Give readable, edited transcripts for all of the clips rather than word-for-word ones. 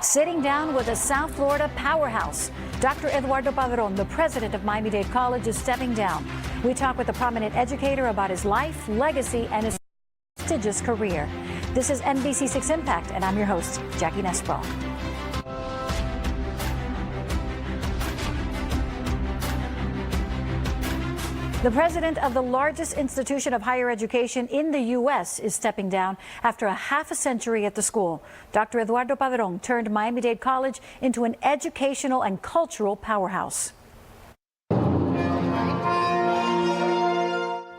sitting down with a South Florida powerhouse. Dr. Eduardo Padron, the president of Miami-Dade College, is stepping down. We talk with a prominent educator about his life, legacy, and his prestigious career. This is NBC6 Impact, and I'm your host, Jackie Nespral. The president of the largest institution of higher education in the U.S. is stepping down after half a century at the school. Dr. Eduardo Padron turned Miami-Dade College into an educational and cultural powerhouse.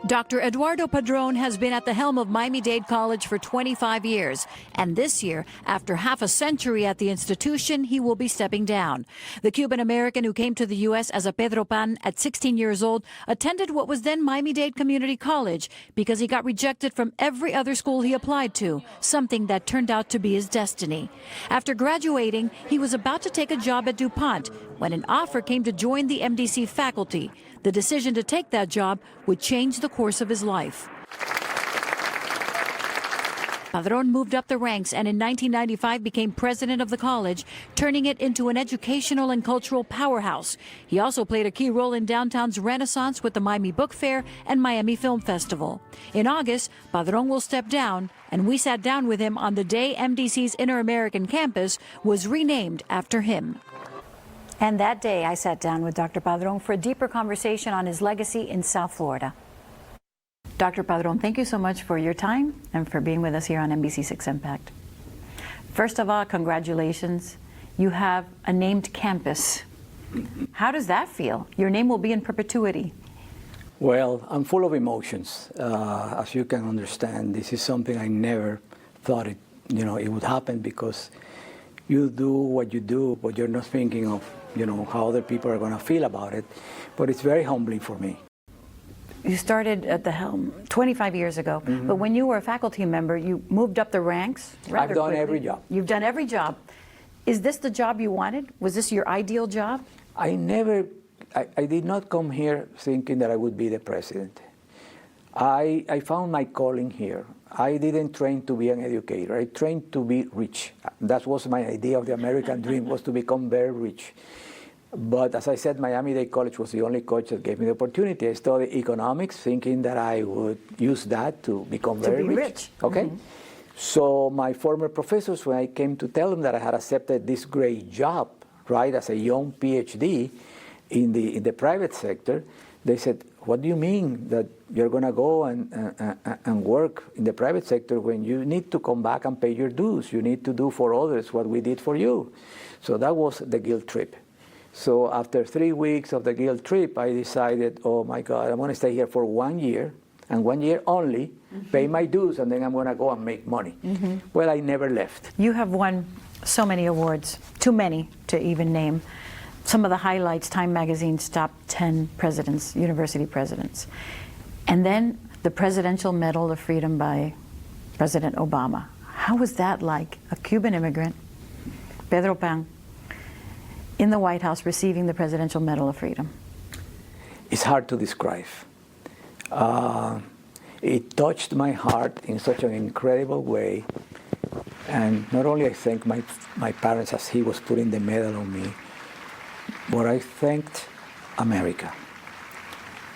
Dr. Eduardo Padron has been at the helm of Miami-Dade College for 25 years. And this year, after half a century at the institution, he will be stepping down. The Cuban-American who came to the U.S. as a Pedro Pan at 16 years old attended what was then Miami-Dade Community College because he got rejected from every other school he applied to, something that turned out to be his destiny. After graduating, he was about to take a job at DuPont when an offer came to join the MDC faculty. The decision to take that job would change the course of his life. Padron moved up the ranks and in 1995 became president of the college, turning it into an educational and cultural powerhouse. He also played a key role in downtown's renaissance with the Miami Book Fair and Miami Film Festival. In August, Padron will step down, and we sat down with him on the day MDC's Inter-American campus was renamed after him. And that day, I sat down with Dr. Padron for a deeper conversation on his legacy in South Florida. Dr. Padron, thank you so much for your time and for being with us here on NBC6 Impact. First of all, congratulations. You have a named campus. How does that feel? Your name will be in perpetuity. Well, I'm full of emotions. As you can understand, this is something I never thought it would happen, because you do what you do, but you're not thinking of how other people are going to feel about it. But it's very humbling for me. You started at the helm 25 years ago, but when you were a faculty member, you moved up the ranks rather quickly. I've done every job. You've done every job. Is this the job you wanted? Was this your ideal job? I did not come here thinking that I would be the president. I found my calling here. I didn't train to be an educator. I trained to be rich. That was my idea of the American dream, was to become very rich. But as I said, Miami-Dade College was the only college that gave me the opportunity. I studied economics, thinking that I would use that to become very rich. Okay? So my former professors, when I came to tell them that I had accepted this great job, right, as a young PhD in the private sector, they said, "What do you mean that you're going to go and work in the private sector when you need to come back and pay your dues? You need to do for others what we did for you." So that was the guilt trip. So after 3 weeks of the guilt trip, I decided, oh my God, I'm going to stay here for 1 year, and 1 year only, pay my dues, and then I'm going to go and make money. Well, I never left. You have won so many awards, too many to even name. Some of the highlights, Time Magazine's top 10 presidents, university presidents. And then the Presidential Medal of Freedom by President Obama. How was that like? A Cuban immigrant, Pedro Pan, in the White House receiving the Presidential Medal of Freedom? It's hard to describe. It touched my heart in such an incredible way. And not only I thank my parents as he was putting the medal on me, but I thanked America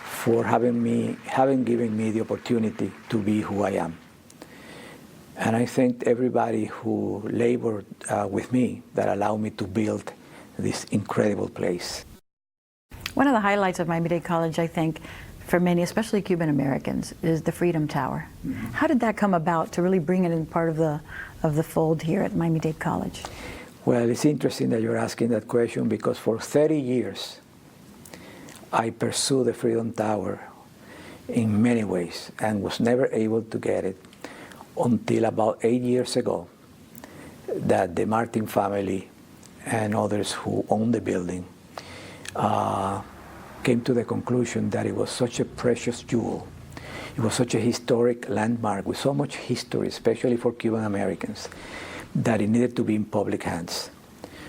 for having given me the opportunity to be who I am. And I thanked everybody who labored with me that allowed me to build this incredible place. One of the highlights of Miami-Dade College, I think, for many, especially Cuban Americans, is the Freedom Tower. How did that come about to really bring it in part of the fold here at Miami-Dade College? Well, it's interesting that you're asking that question, because for 30 years, I pursued the Freedom Tower in many ways and was never able to get it until about 8 years ago, that the Martin family and others who own the building came to the conclusion that it was such a precious jewel. It was such a historic landmark with so much history, especially for Cuban Americans, that it needed to be in public hands.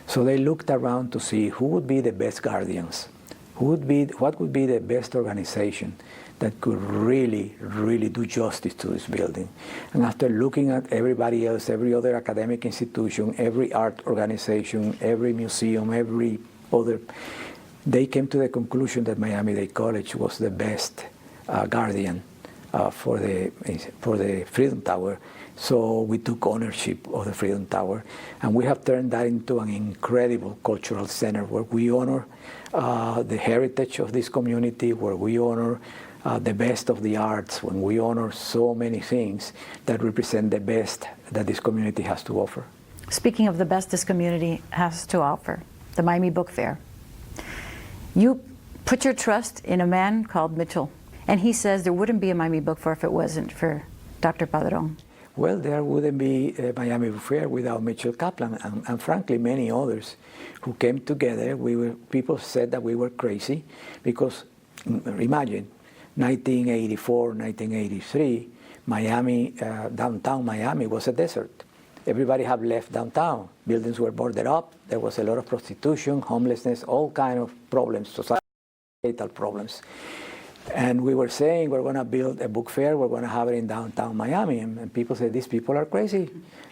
So they looked around to see who would be the best guardians, what would be the best organization that could really, really do justice to this building. And after looking at everybody else, every other academic institution, every art organization, every museum, every other, they came to the conclusion that Miami-Dade College was the best guardian for the Freedom Tower. So we took ownership of the Freedom Tower, and we have turned that into an incredible cultural center where we honor the heritage of this community, where we honor the best of the arts, when we honor so many things that represent the best that this community has to offer. Speaking of the best this community has to offer, the Miami Book Fair. You put your trust in a man called Mitchell, and he says there wouldn't be a Miami Book Fair if it wasn't for Dr. Padron. Well, there wouldn't be a Miami Book Fair without Mitchell Kaplan and frankly many others who came together. People said that we were crazy because, imagine, 1984, 1983, Miami, downtown Miami was a desert. Everybody had left downtown. Buildings were boarded up. There was a lot of prostitution, homelessness, all kind of problems, societal problems. And we were saying we're going to build a book fair, we're going to have it in downtown Miami. And people said, these people are crazy.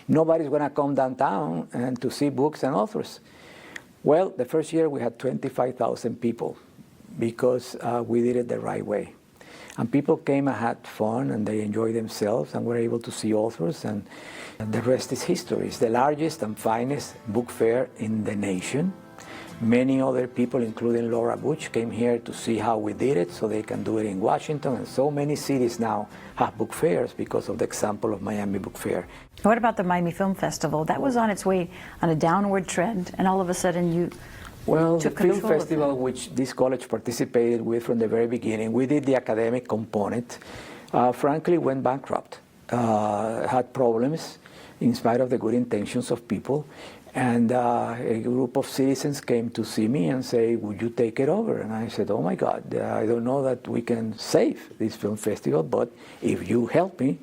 Nobody's going to come downtown and to see books and authors. Well, the first year we had 25,000 people because we did it the right way. And people came and had fun and they enjoyed themselves and were able to see authors, and the rest is history. It's the largest and finest book fair in the nation. Many other people, including Laura Butch, came here to see how we did it so they can do it in Washington, and so many cities now have book fairs because of the example of Miami Book Fair. What about the Miami Film Festival? That was on its way on a downward trend, and all of a sudden you the film festival, which this college participated with from the very beginning, we did the academic component, frankly went bankrupt, had problems in spite of the good intentions of people. And a group of citizens came to see me and say, would you take it over? And I said, oh my God, I don't know that we can save this film festival, but if you help me,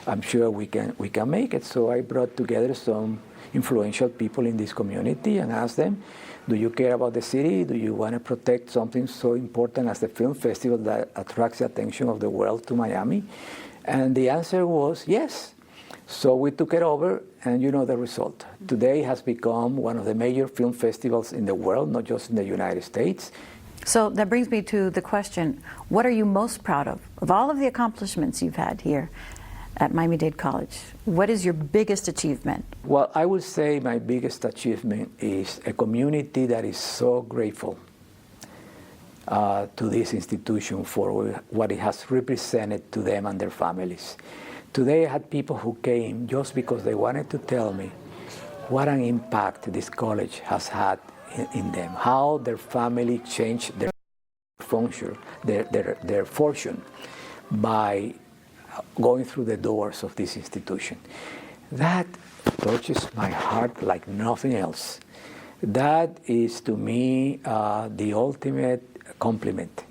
I'm sure we can make it. So I brought together some influential people in this community and asked them, do you care about the city? Do you want to protect something so important as the film festival that attracts the attention of the world to Miami? And the answer was yes. So we took it over, and you know the result. Today it has become one of the major film festivals in the world, not just in the United States. So that brings me to the question, what are you most proud of all of the accomplishments you've had here at Miami-Dade College? What is your biggest achievement? Well, I would say my biggest achievement is a community that is so grateful to this institution for what it has represented to them and their families. Today I had people who came just because they wanted to tell me what an impact this college has had in them, how their family changed their function, their fortune by going through the doors of this institution. That touches my heart like nothing else. That is to me the ultimate compliment.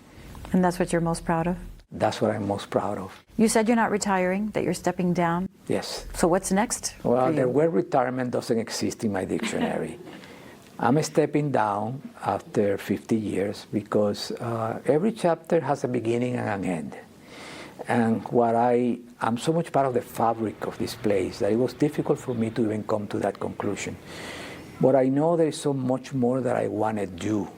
And that's what you're most proud of? That's what I'm most proud of. You said you're not retiring, that you're stepping down. Yes. So what's next? Well, the word retirement doesn't exist in my dictionary. I'm stepping down after 50 years because every chapter has a beginning and an end. And I'm so much part of the fabric of this place that it was difficult for me to even come to that conclusion. But I know there is so much more that I want to do,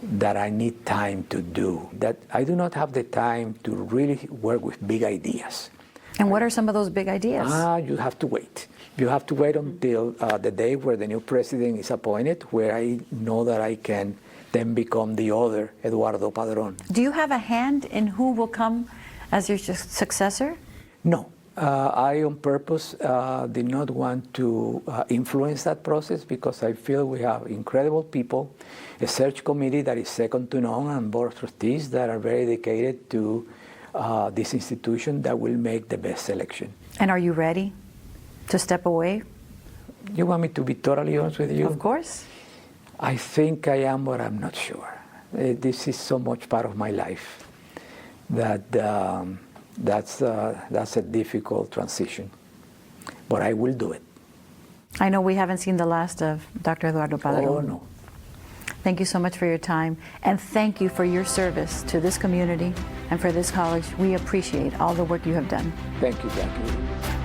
that I need time to do, that I do not have the time to really work with big ideas. And what are some of those big ideas? You have to wait. You have to wait until the day where the new president is appointed, where I know that I can then become the other Eduardo Padron. Do you have a hand in who will come as your successor? No. I, on purpose, did not want to influence that process because I feel we have incredible people, a search committee that is second to none, and board of trustees that are very dedicated to this institution that will make the best selection. And are you ready to step away? You want me to be totally honest with you? Of course. I think I am, but I'm not sure. This is so much part of my life that that's a difficult transition, but I will do it. I know we haven't seen the last of Dr. Eduardo Padron. Oh, no. Thank you so much for your time, and thank you for your service to this community and for this college. We appreciate all the work you have done. Thank you, Jackie.